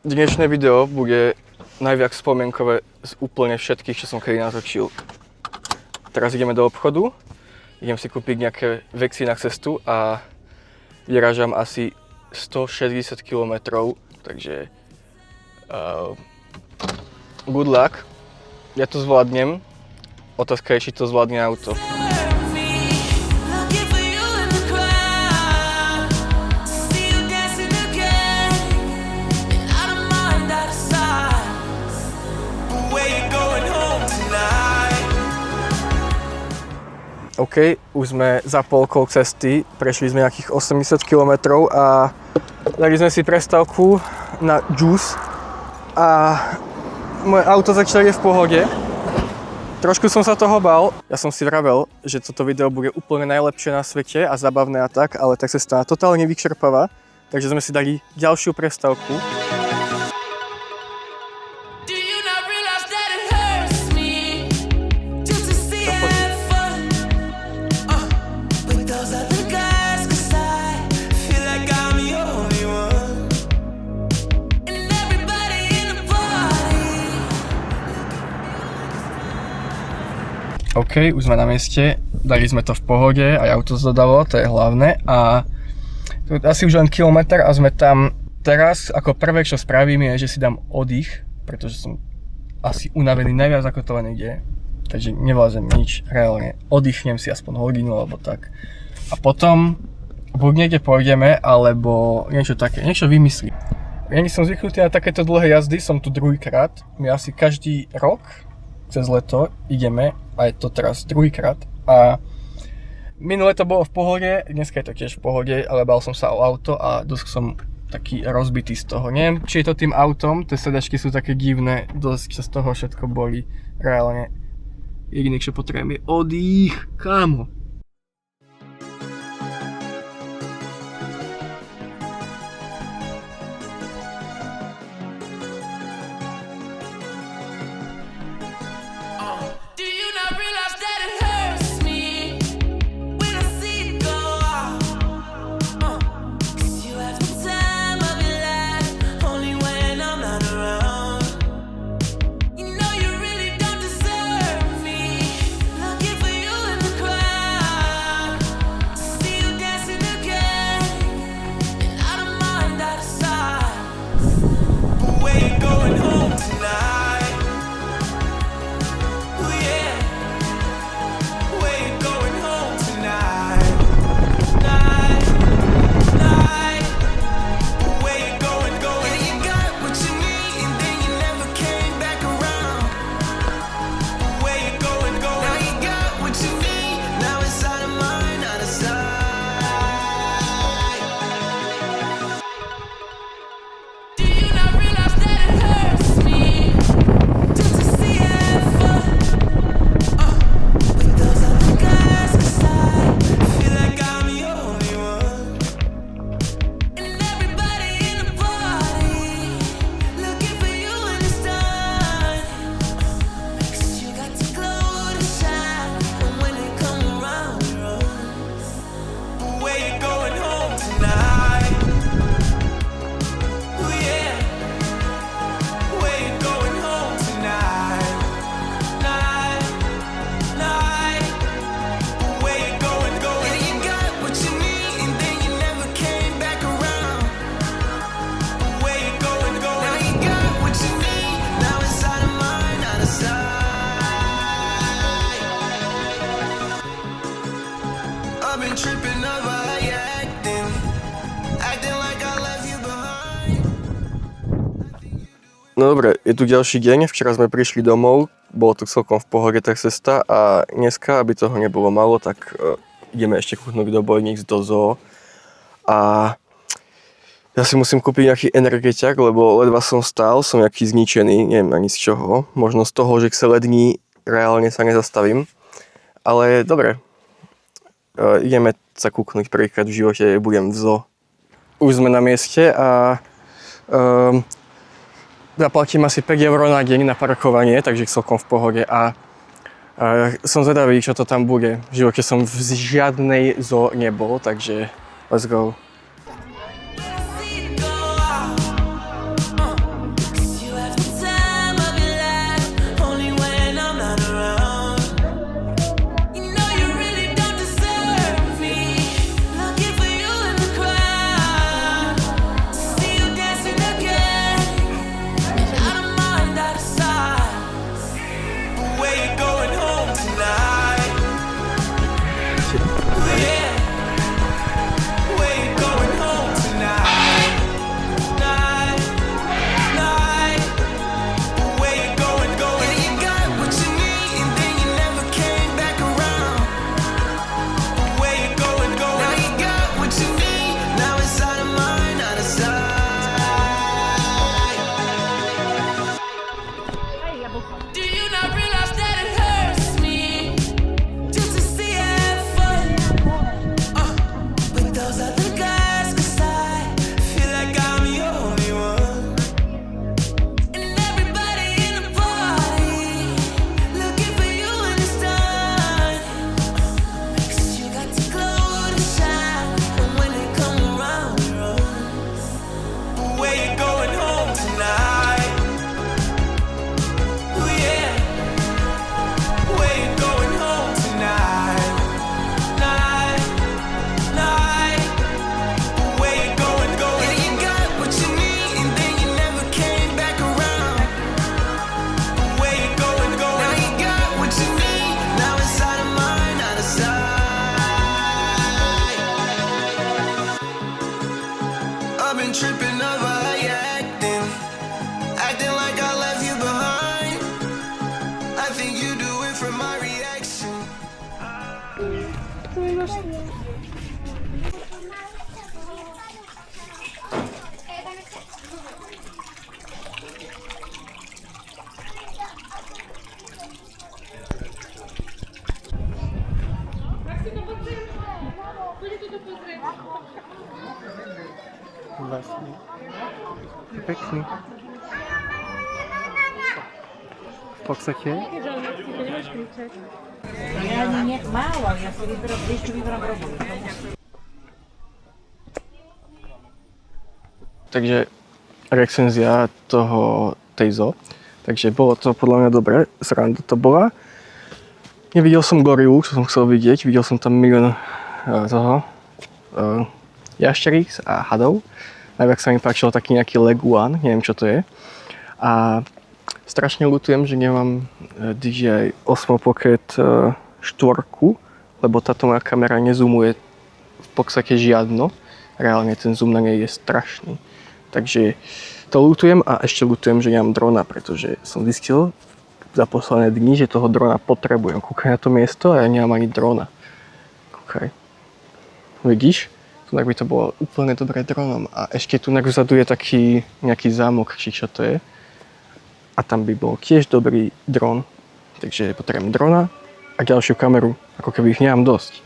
Dnešné video bude najviac spomienkové z úplne všetkých, čo som kedy natočil. Teraz ideme do obchodu, idem si kúpiť nejaké veci na cestu a vyrážam asi 160 km, takže good luck. Ja to zvládnem, otázka je, či to zvládne auto. OK, už sme za polkou cesty, prešli sme nejakých 80 km a dali sme si prestávku na juice a moje auto začalo v pohode. Trošku som sa toho bál, ja som si vravel, že toto video bude úplne najlepšie na svete a zabavné a tak, ale tak sa stane totálne vyčerpáva, takže sme si dali ďalšiu prestávku. OK, už sme na mieste, dali sme to v pohode, aj auto zadalo, to je hlavné a to je asi už len kilometr a sme tam. Teraz ako prvé, čo spravím je, že si dám oddych, pretože som asi unavený najviac ako to len ide, takže nevlázem nič, reálne oddychnem si aspoň hodinu alebo tak a potom buď niekde pôjdeme, alebo niečo také, niečo vymyslím. Ja nie som zvyknutý na takéto dlhé jazdy, som tu druhýkrát, my asi každý rok cez leto ideme a je to teraz druhýkrát a minulé to bolo v pohode, dneska je to tiež v pohode, ale bál som sa o auto a dosť som taký rozbitý z toho. Neviem, či je to tým autom, tie sedačky sú také divné, dosť z toho všetko boli reálne. Jediný, čo potrebujem je oddych, kámo. No dobre, je tu ďalší deň, včera sme prišli domov, bolo to celkom v pohode tá cesta a dneska, aby toho nebolo málo, tak ideme ešte chuchnúť do Bojníc, do zoo a ja si musím kúpiť nejaký energetiak, lebo ledva som stál, som nejaký zničený, neviem ani z čoho, možno z toho, že k dní reálne sa nezastavím, ale dobre, ideme sa kúknuť prvýkrát v živote, budem v zoo. Už sme na mieste a zaplatím asi 5 € na deň na parkovanie, takže celkom v pohode a som zvedavý, čo to tam bude. V živote som v žiadnej zoo nebol, takže let's go. ain't tripping over how you acting like I left you behind. I think you do it from my reaction. Vlastne. Pekný. V podstate. Ja ani nie, málo, ja si vyberám, ešte vyberám robu. Takže recenzia tej zoo. Takže bolo to podľa mňa dobre, sranda to bola. Nevidel som gorilu, čo som chcel vidieť, videl som tam milión jašteríc a hadov. Najviac sa mi páčilo taký nejaký leguán, neviem čo to je. A strašne ľutujem, že nemám DJI Osmo Pocket 4, lebo táto moja kamera nezoomuje v podstate žiadno. Reálne ten zoom na nej je strašný. Takže to ľutujem a ešte ľutujem, že nemám drona, pretože som zistil za posledné dni, že toho drona potrebujem. Kúkaj na to miesto a ja nemám ani drona. Kúkaj. Vidíš? Tunak by to bolo úplne dobré dronom. A ešte tu vzadu je taký nejaký zámok, či čo to je. A tam by bol tiež dobrý dron. Takže potrebujem drona a ďalšiu kameru, ako keby ich nemám dosť.